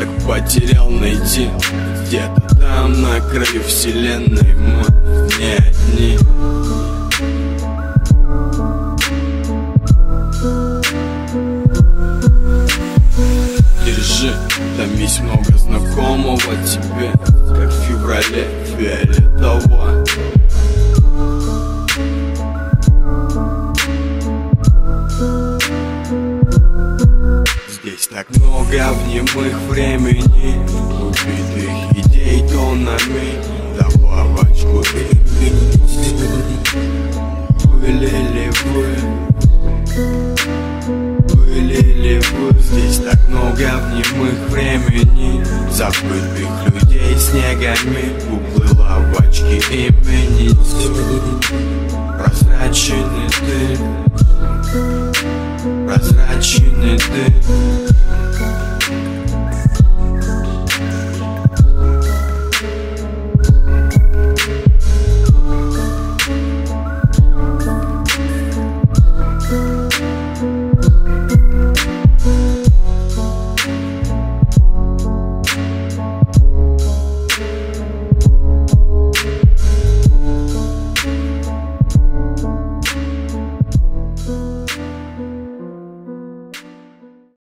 так потерял найти. Где-то там на краю вселенной мы не одни. Держи, там есть много знакомого тебе, как в феврале фиолетово. Здесь так много обнимых времени, убитых идей тоннами, добавочку имени. Были ли вы? Здесь так много обнимых времени, забытых людей снегами, уплыла в очки имени. Прозрачный ты, прозрачный ты.